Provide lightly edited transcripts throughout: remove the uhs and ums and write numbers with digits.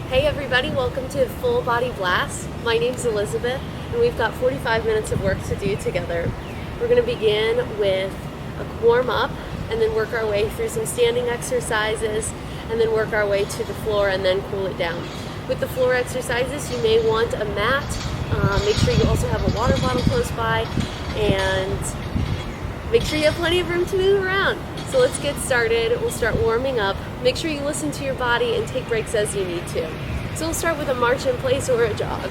Hey everybody, welcome to Full Body Blast. My name's Elizabeth and we've got 45 minutes of work to do together. We're going to begin with a warm up and then work our way through some standing exercises and then work our way to the floor and then cool it down. With the floor exercises, you may want a mat. Make sure you also have a water bottle close by and make sure you have plenty of room to move around. So let's get started. We'll start warming up. Make sure you listen to your body and take breaks as you need to. So we'll start with a march in place or a jog.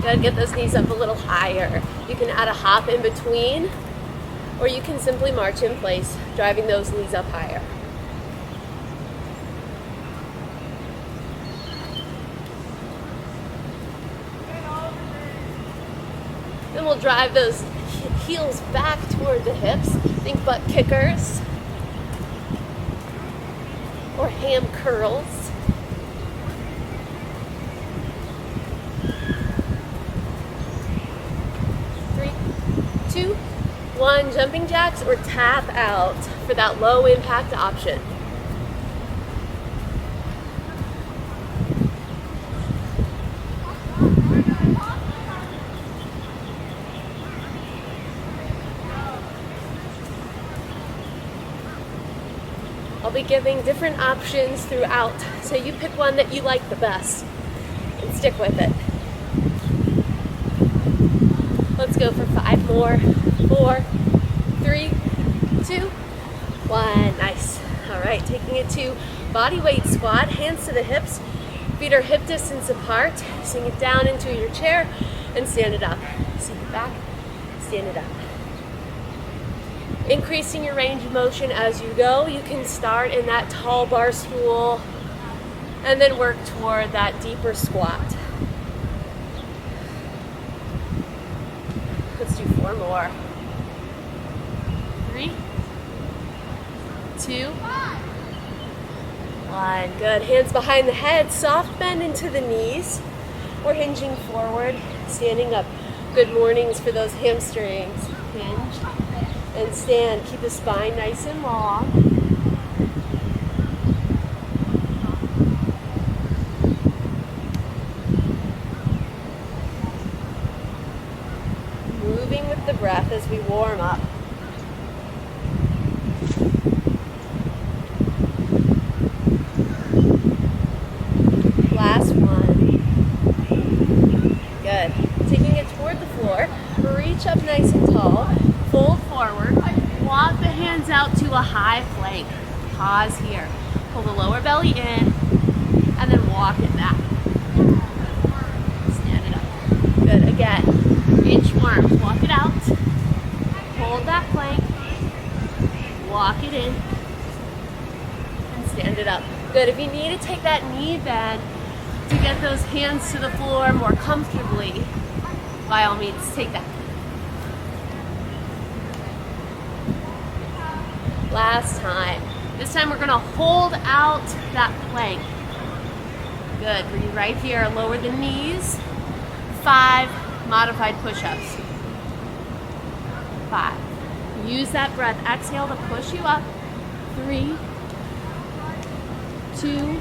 Good, get those knees up a little higher. You can add a hop in between, or you can simply march in place, driving those knees up higher. Then we'll drive those heels back toward the hips. Think butt kickers or ham curls. 3, 2, 1, jumping jacks or tap out for that low impact option. I'll be giving different options throughout, so you pick one that you like the best and stick with it. Let's go for 5 more. 4, 3, 2, 1. Nice. All right, taking it to body weight squat, hands to the hips, feet are hip distance apart. Sink it down into your chair and stand it up. Sink it back, stand it up. Increasing your range of motion as you go. You can start in that tall bar stool and then work toward that deeper squat. Let's do 4 more. 3, 2, 1. Good. Hands behind the head, soft bend into the knees. We're hinging forward, standing up. Good mornings for those hamstrings. Hinge and stand. Keep the spine nice and long. Moving with the breath as we warm up. Last one. Good. Taking it toward the floor. Reach up nice and tall. Fold forward, walk the hands out to a high plank. Pause here. Pull the lower belly in, and then walk it back. Stand it up. Good. Again, inchworms. Walk it out. Hold that plank. Walk it in, and stand it up. Good. If you need to take that knee bend to get those hands to the floor more comfortably, by all means, take that. Last time. This time we're going to hold out that plank. Good. Breathe right here. Lower the knees. 5 modified push-ups. 5. Use that breath. Exhale to push you up. 3, 2,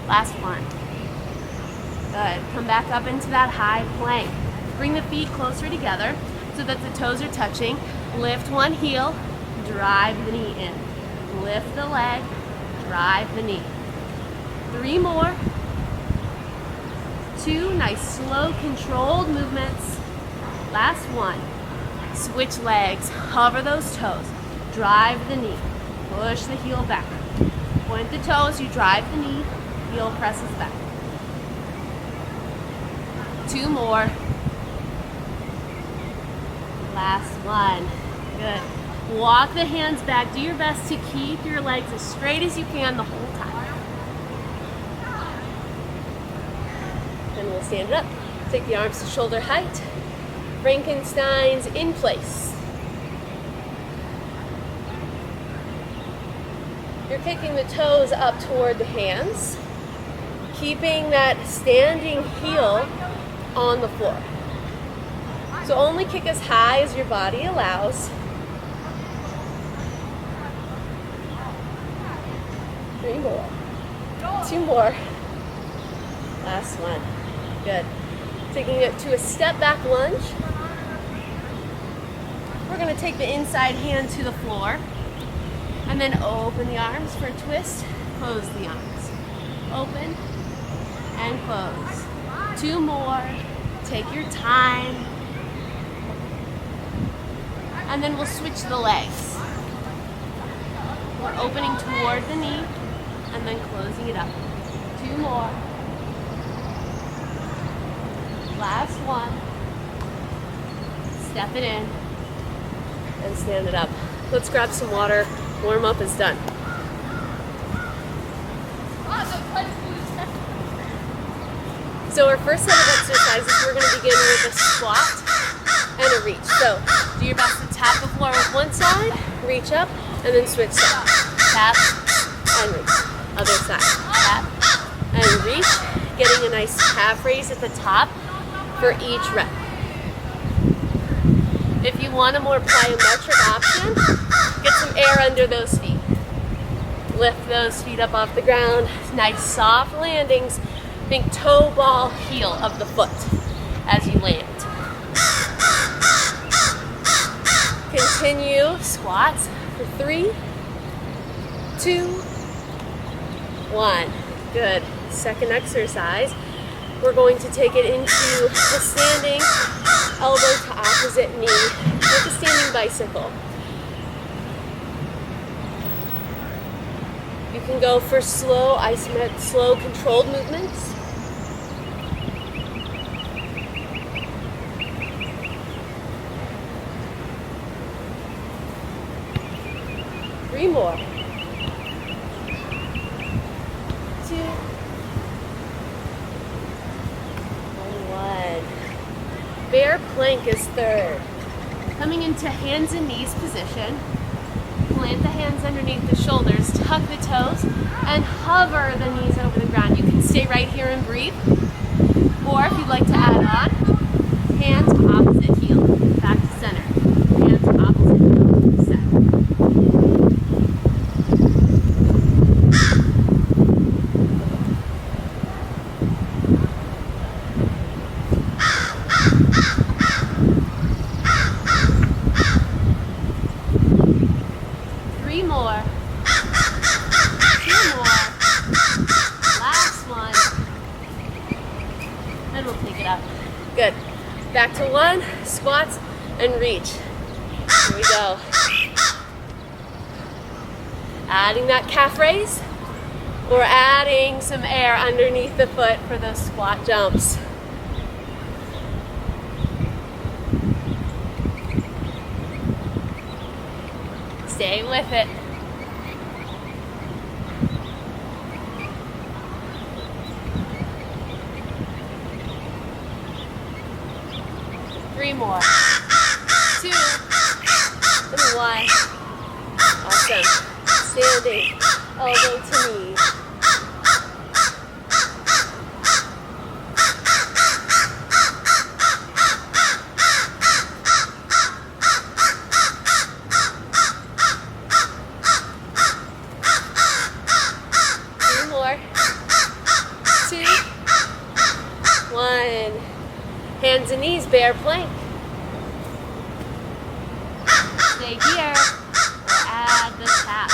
last one. Good. Come back up into that high plank. Bring the feet closer together so that the toes are touching. Lift one heel. Drive the knee in. Lift the leg, drive the knee. 3 more. 2, nice slow controlled movements. Last one. Switch legs, hover those toes. Drive the knee. Push the heel back. Point the toes, you drive the knee, heel presses back. 2 more. Last one. Good. Walk the hands back. Do your best to keep your legs as straight as you can the whole time. Then we'll stand it up. Take the arms to shoulder height. Frankenstein's in place. You're kicking the toes up toward the hands. keeping that standing heel on the floor. So only kick as high as your body allows. 3 more. 2 more. Last one. Good. Taking it to a step back lunge. We're going to take the inside hand to the floor and then open the arms for a twist. Close the arms. Open and close. 2 more. Take your time. And then we'll switch the legs. We're opening toward the knee and then closing it up. 2 more. Last one. Step it in and stand it up. Let's grab some water. Warm up is done. So our first set of exercises, we're going to begin with a squat and a reach. So do your best to tap the floor with one side, reach up, and then switch sides. Tap and reach. Other side. Tap and reach. Getting a nice calf raise at the top for each rep. If you want a more plyometric option, get some air under those feet. Lift those feet up off the ground. Nice soft landings. Think toe ball heel of the foot as you land. Continue squats for 3, 2, 1. Good. Second exercise, we're going to take it into a standing elbow to opposite knee, like a standing bicycle. You can go for slow isometric, slow controlled movements. Three more. 2, 1. Bear plank is third. Coming into hands and knees position. Plant the hands underneath the shoulders, tuck the toes, and hover the knees over the ground. You can stay right here and breathe. Or if you'd like to add on, hands opposite heel, back to center. Hands opposite heel, to center. Good. Back to 1, squats and reach. Here we go. Adding that calf raise or adding some air underneath the foot for those squat jumps. Stay with it. Three more. 2 and 1. Awesome. Standing, elbow to knee. Two more. 2, 1. Hands and knees, bear plank. Stay here, or add the tap.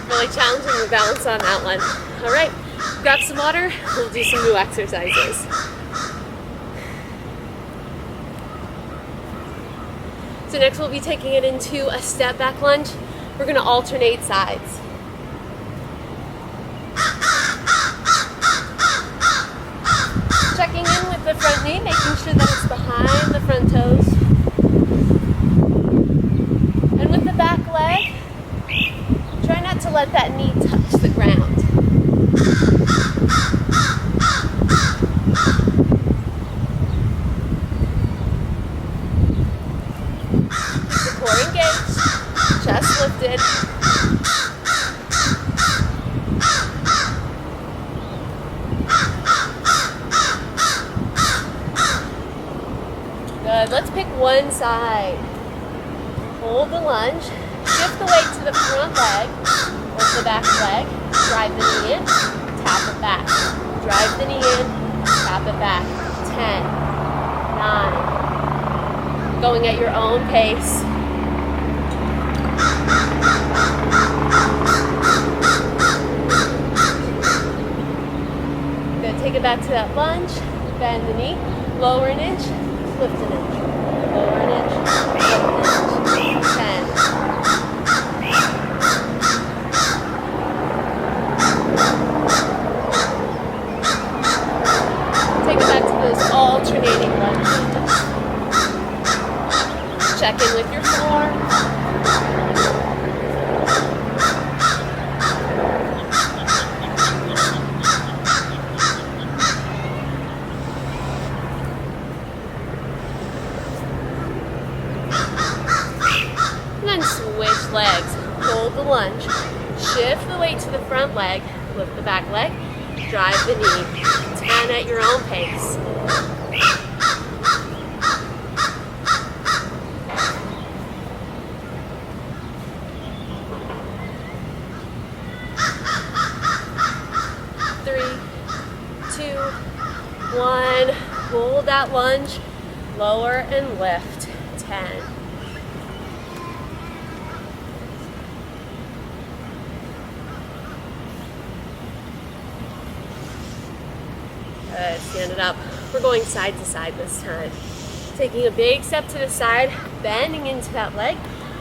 Really challenging the balance on that one. All right, grab some water. We'll do some new exercises. So next we'll be taking it into a step back lunge. We're going to alternate sides. Checking in with the front knee, making sure that it's behind the front toe. Keep the core engaged, chest lifted. Good, let's pick one side. Hold the lunge, shift the weight to the front leg, lift the back leg, drive the knee in, tap it back. Drive the knee in, tap it back. 10, 9. Going at your own pace. Good, take it back to that lunge, bend the knee, lower an inch, lift an inch, lower an inch, lift an inch. 10. Take it back to those alternating lunges. Check in with your form. And then switch legs. Hold the lunge. Shift the weight to the front leg. Lift the back leg. Drive the knee. 10 at your own pace. Three, two, one. Hold that lunge. Lower and lift. 10. Good, stand it up. We're going side to side this time. Taking a big step to the side, bending into that leg.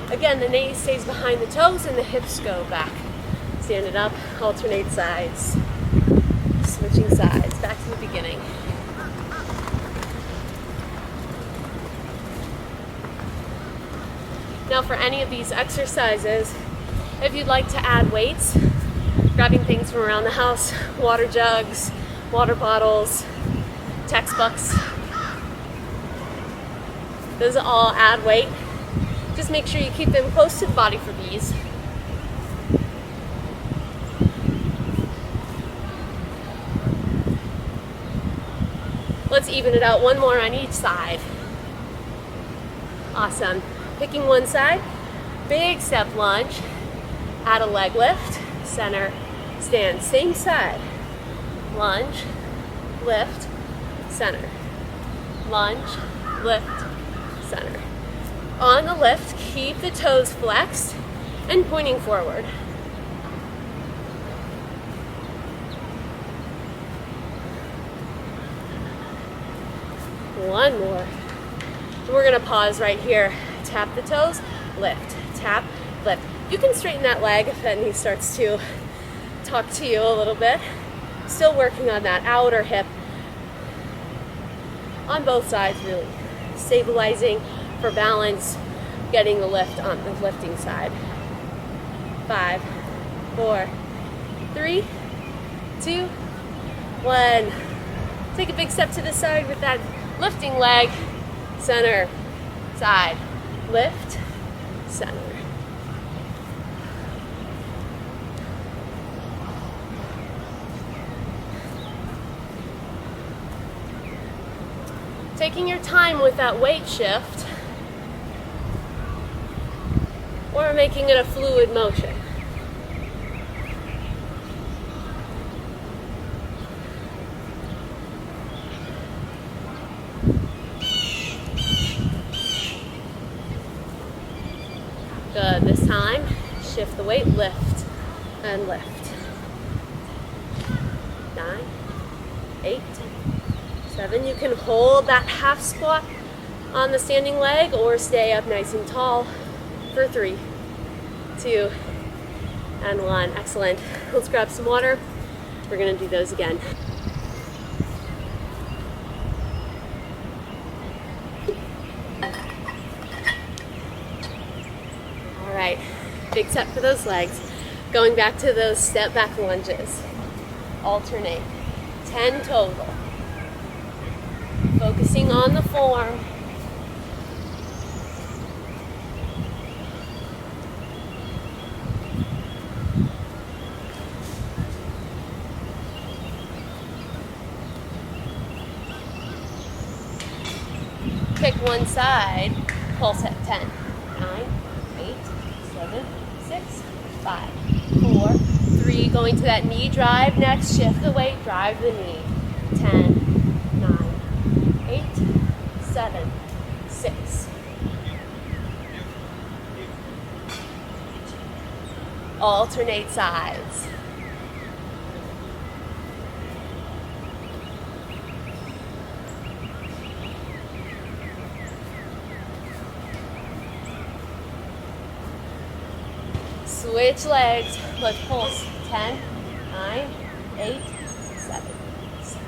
Again, the knee stays behind the toes and the hips go back. Stand it up, alternate sides. Switching sides, back to the beginning. Now for any of these exercises, if you'd like to add weights, grabbing things from around the house, water jugs, water bottles, textbooks, those all add weight. Just make sure you keep them close to the body for these. Let's even it out, one more on each side. Awesome. Picking one side, big step lunge, add a leg lift, center, stand, same side. Lunge, lift, center. Lunge, lift, center. On the lift, keep the toes flexed and pointing forward. One more. We're gonna pause right here. Tap the toes, lift, tap, lift. You can straighten that leg if that knee starts to talk to you a little bit. Still working on that outer hip on both sides, really. Stabilizing for balance, getting the lift on the lifting side. 5, 4, 3, 2, 1. Take a big step to the side with that lifting leg. Center, side, lift, center. Taking your time with that weight shift, or making it a fluid motion. Good, this time, shift the weight, lift, and lift. 9, 8, 7. You can hold that half squat on the standing leg or stay up nice and tall for 3, 2, and 1. Excellent. Let's grab some water. We're gonna do those again. All right, big step for those legs. Going back to those step back lunges. Alternate, 10 total. Focusing on the form. Pick one side, pulse at 10, 9, 8, 7, 6, 5, 4, 3. Going to that knee drive next. Shift the weight, drive the knee. 10, 9, 8, 7, 6. Alternate sides. Switch legs. Let's pulse. 10, 9, 8, 7, 6.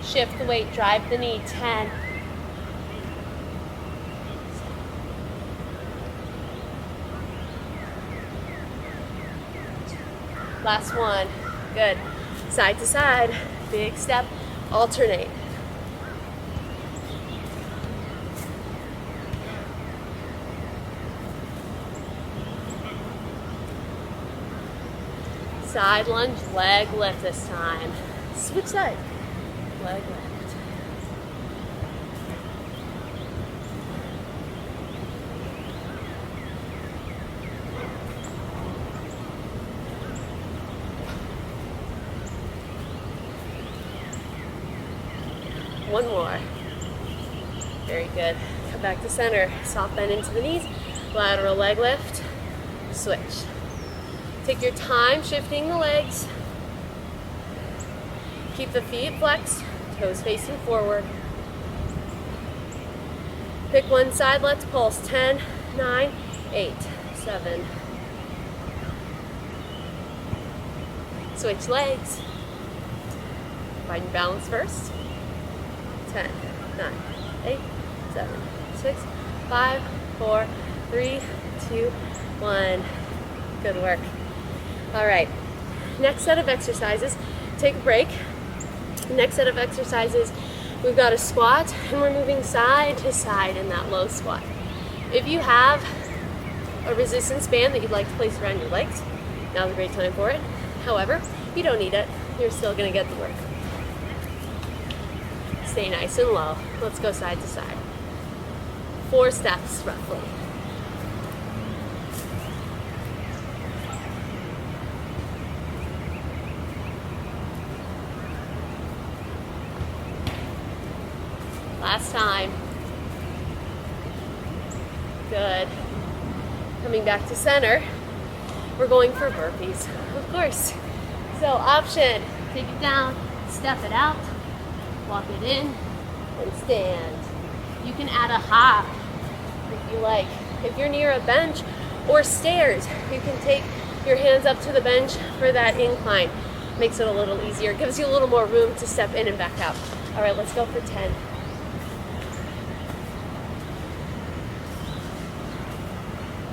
Shift the weight, drive the knee. 10. Last one. Good. Side to side. Big step. Alternate. Side lunge, leg lift this time. Switch side. Leg lift. One more. Very good. Come back to center. Soft bend into the knees. Lateral leg lift. Switch. Take your time shifting the legs. Keep the feet flexed, toes facing forward. Pick one side, let's pulse. 10, 9, 8, 7. Switch legs. Find your balance first. 10, 9, 8, 7, 6, 5, 4, 3, 2, 1. Good work. All right, next set of exercises, take a break. Next set of exercises, we've got a squat and we're moving side to side in that low squat. If you have a resistance band that you'd like to place around your legs, now's a great time for it. However, you don't need it, you're still gonna get the work. Stay nice and low. Let's go side to side. 4 steps roughly. Last time. Good. Coming back to center, we're going for burpees, of course. So option, take it down, step it out, walk it in, and stand. You can add a hop if you like. If you're near a bench or stairs, you can take your hands up to the bench for that incline. Makes it a little easier, gives you a little more room to step in and back out. All right, let's go for 10.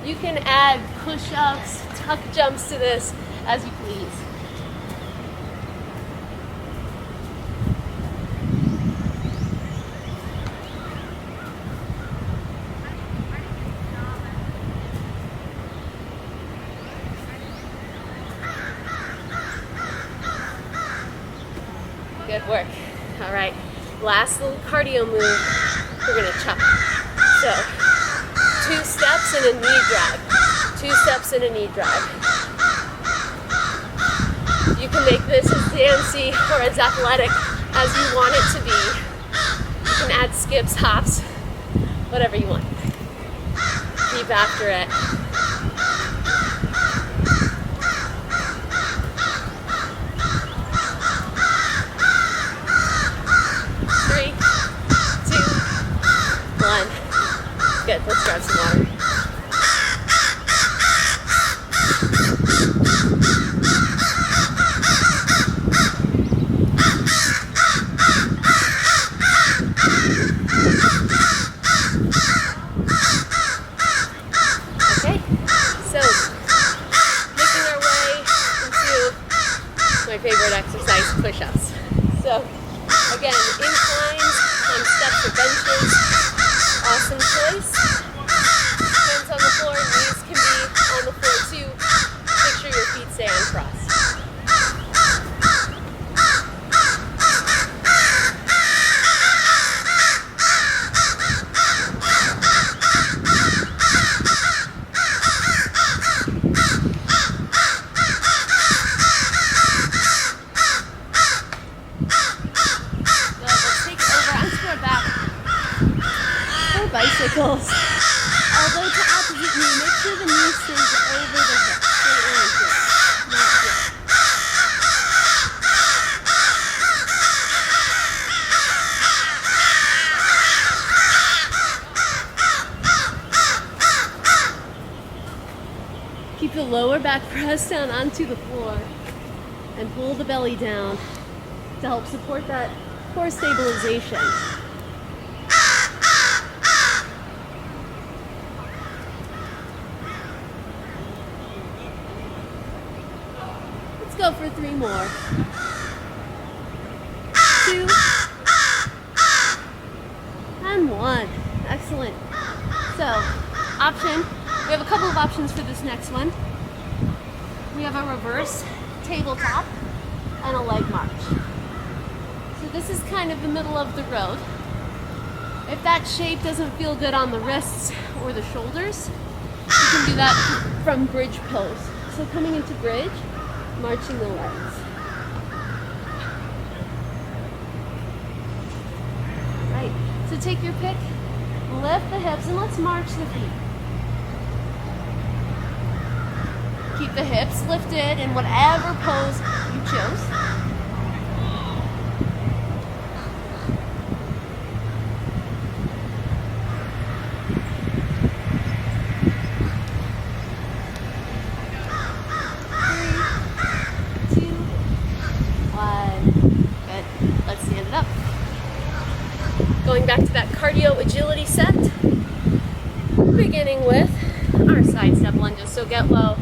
You can add push-ups, tuck jumps to this as you please. Good work. All right, last little cardio move, we're gonna chop. So, 2 steps and a knee drive. 2 steps and a knee drive. You can make this as dancey or as athletic as you want it to be. You can add skips, hops, whatever you want. Keep after it. Good, let's grab some water. Okay, bicycles. Elbow to opposite knee. Make sure the knee stays over the hip. Stay oriented. Not here. Keep the lower back pressed down onto the floor and pull the belly down to help support that core stabilization. Let's go for 3 more. 2 and 1. Excellent. So, we have a couple of options for this next one. We have a reverse tabletop and a leg march. So this is kind of the middle of the road. If that shape doesn't feel good on the wrists or the shoulders, you can do that from bridge pose. So coming into bridge, marching the legs. Right, so take your pick, lift the hips, and let's march the feet. Keep the hips lifted in whatever pose you chose. Going back to that cardio agility set, beginning with our side step lunges. So get low,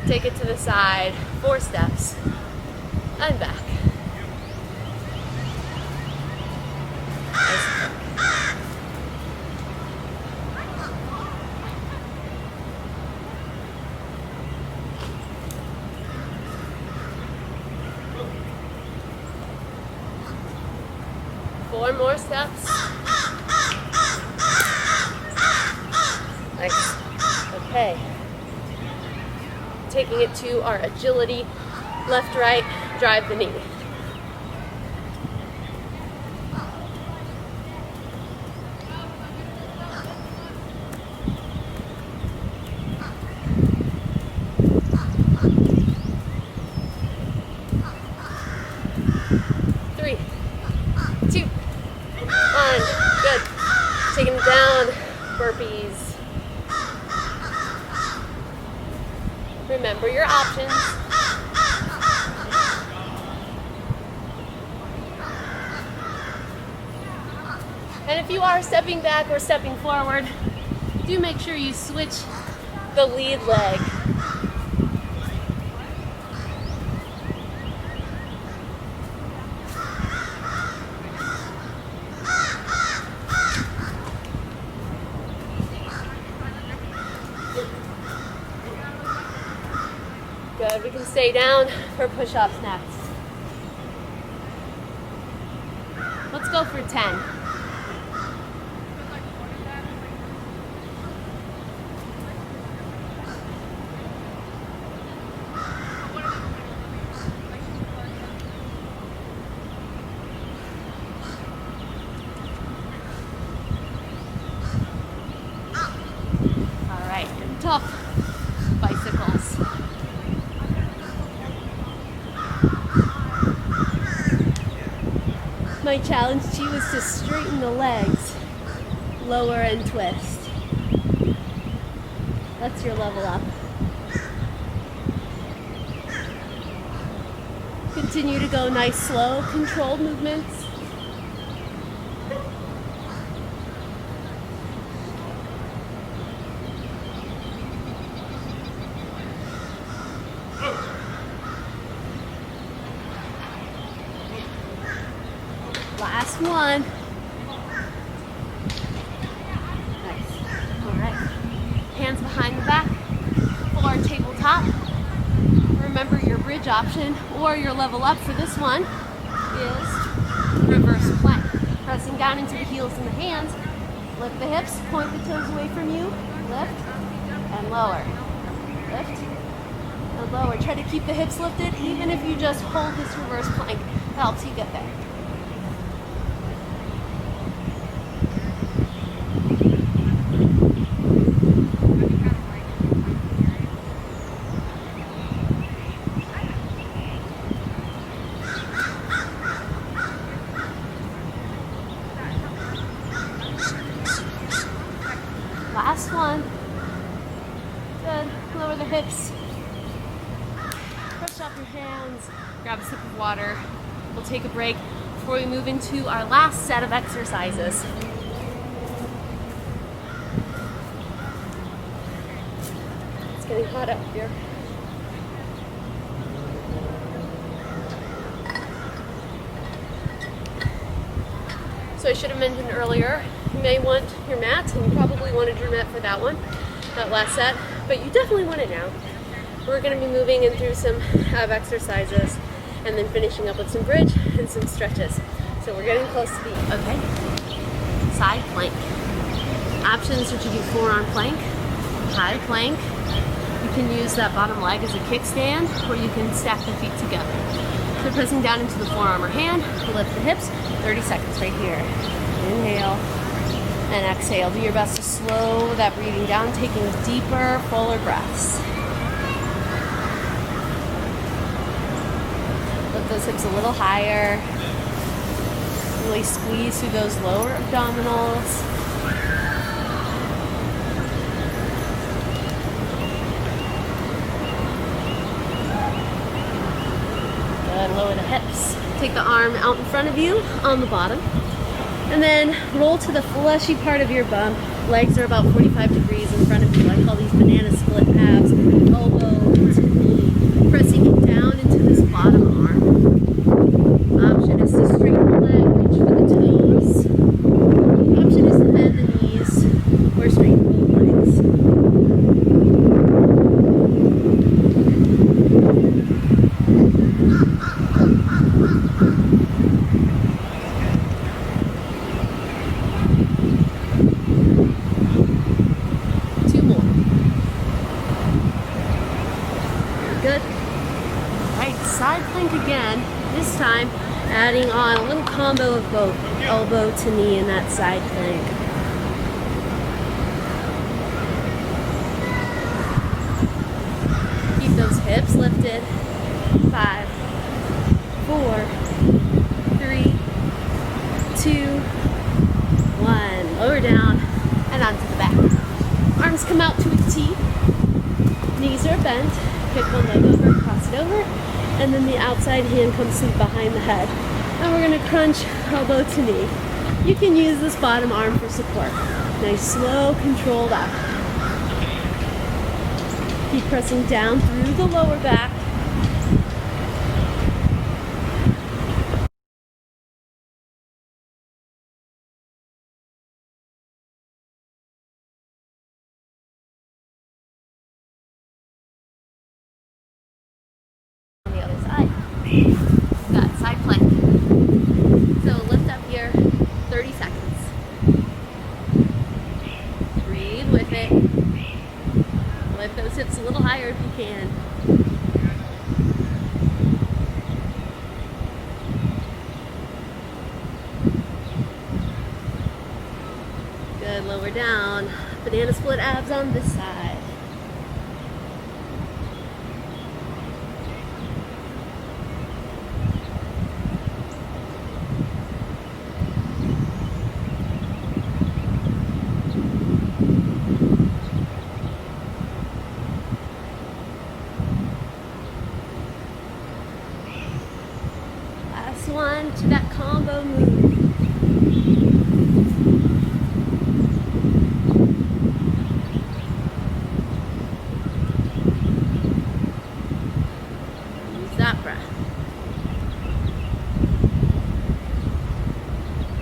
take it to the side, 4 steps, and back. Four more steps. Nice. Okay. Taking it to our agility, left, right, drive the knee. Three, 2, 1. Good. Taking it down, burpees. Remember your options. And if you are stepping back or stepping forward, do make sure you switch the lead leg. Good, we can stay down for push-ups next. Let's go for 10. All right, tough bicycles. My challenge to you is to straighten the legs, lower and twist. That's your level up. Continue to go nice, slow, controlled movements. Last one. Nice. All right. Hands behind the back for our tabletop. Remember your bridge option or your level up for this one is reverse plank. Pressing down into the heels and the hands. Lift the hips, point the toes away from you. Lift and lower. Lift and lower. Try to keep the hips lifted even if you just hold this reverse plank. That helps you get there. one. Good. Lower the hips. Brush off your hands. Grab a sip of water. We'll take a break before we move into our last set of exercises. It's getting hot up here. So I should have mentioned earlier, you may want your mat, and you probably wanted your mat for that one, that last set, but you definitely want it now. We're going to be moving in through some ab exercises and then finishing up with some bridge and some stretches. So we're getting close to the, okay, side plank. Options are to do forearm plank, high plank. You can use that bottom leg as a kickstand, or you can stack the feet together. So pressing down into the forearm or hand, lift the hips, 30 seconds right here. Inhale and exhale. Do your best to slow that breathing down, taking deeper, fuller breaths. Lift those hips a little higher. Really squeeze through those lower abdominals. Good, lower the hips. Take the arm out in front of you on the bottom. And then roll to the fleshy part of your bum. Legs are about 45 degrees in front of you. I call these banana split abs. Elbow to knee. Pressing it down into this bottom arm. Option is to straighten the leg, reach for the toes. Option is to bend the knees or straighten both legs. Two more. Good. All right, side plank again. This time, adding on a little combo of both elbow to knee in that side plank. Keep those hips lifted. 5, 4, 3, 2, 1. Lower down and onto the back. Arms come out to a T. Knees are bent. Kick one leg over, cross it over. And then the outside hand comes to behind the head. And we're going to crunch elbow to knee. You can use this bottom arm for support. Nice, slow, controlled up. Keep pressing down through the lower back. On the other side. Got side plank. So lift up here, 30 seconds. Breathe with it. Lift those hips a little higher if you can. Good, lower down. Banana split abs on this side. Last one to that combo move. Use that breath.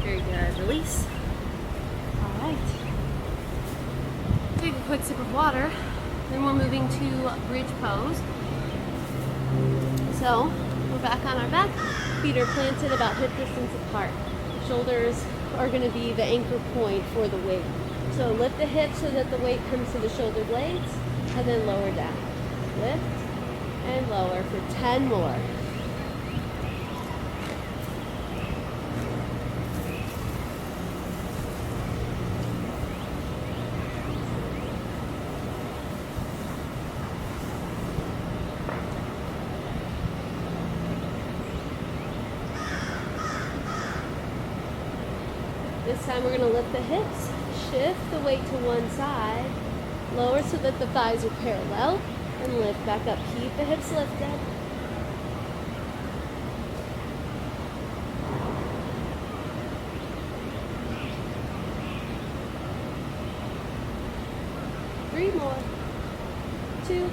Very good. Release. All right. Take a quick sip of water. Then we're moving to bridge pose. So we're back on our back. Feet are planted about hip distance apart. Shoulders are going to be the anchor point for the weight. So lift the hips so that the weight comes to the shoulder blades, and then lower down. Lift and lower for 10 more. This time we're going to lift the hips, shift the weight to one side, Lower so that the thighs are parallel, and lift back up. Keep the hips lifted. Three more. 2,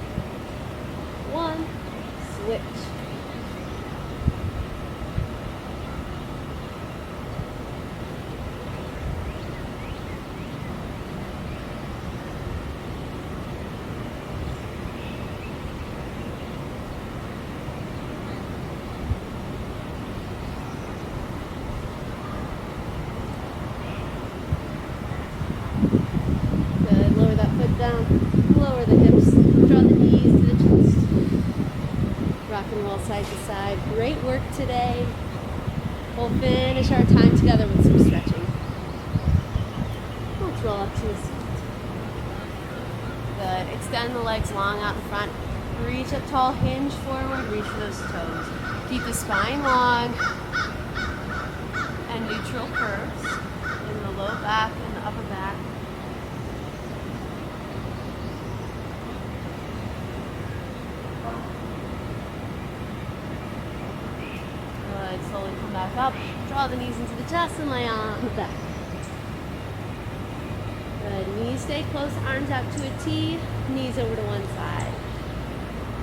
1. Switch. Good. Lower that foot down. Lower the hips. Draw the knees to the chest. Rock and roll side to side. Great work today. We'll finish our time together with some stretching. Let's roll up to a seat. Good. Extend the legs long out in front. Reach up tall, hinge forward, reach for those toes. Keep the spine long and neutral curves in the low back and the upper back. Good. Slowly come back up. Draw the knees into the chest and lay on the back. Good. Knees stay close, arms out to a T, knees over to one side.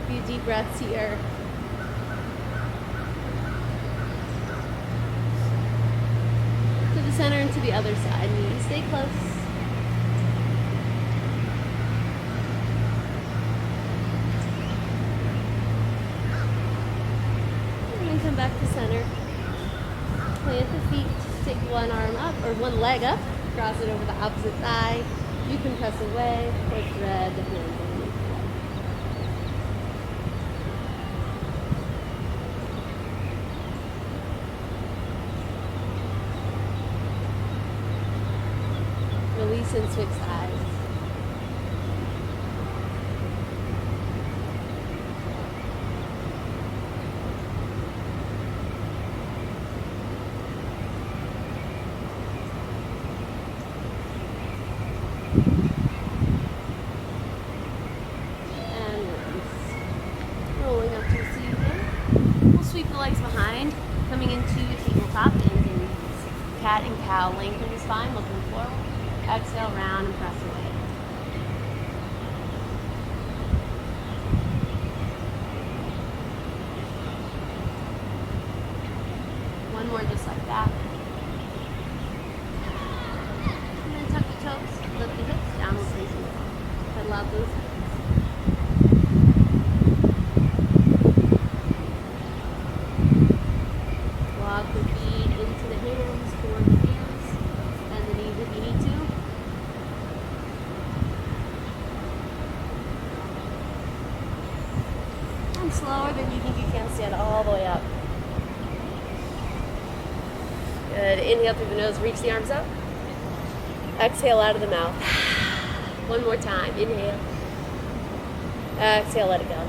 A few deep breaths here. To the center and to the other side. Knees stay close. And then come back to center. Plant the feet. Take one arm up, or one leg up. Cross it over the opposite thigh. You can press away or thread the hands underneath. Release and switch sides. And release. Rolling up to a seat again. We'll sweep the legs behind, coming into tabletop, hands and knees. Cat and cow, lengthen the spine, looking forward. Exhale, round and press away. One more just like that. And then tuck the toes, lift the hips, downward facing dog. Pedal out those hips. Walk the feet into the hands, toward the hands, and the knees if you need to. And slower than you think you can, stand all the way up. Good. Inhale through the nose, reach the arms up. Exhale out of the mouth. One more time. Inhale. Exhale, let it go.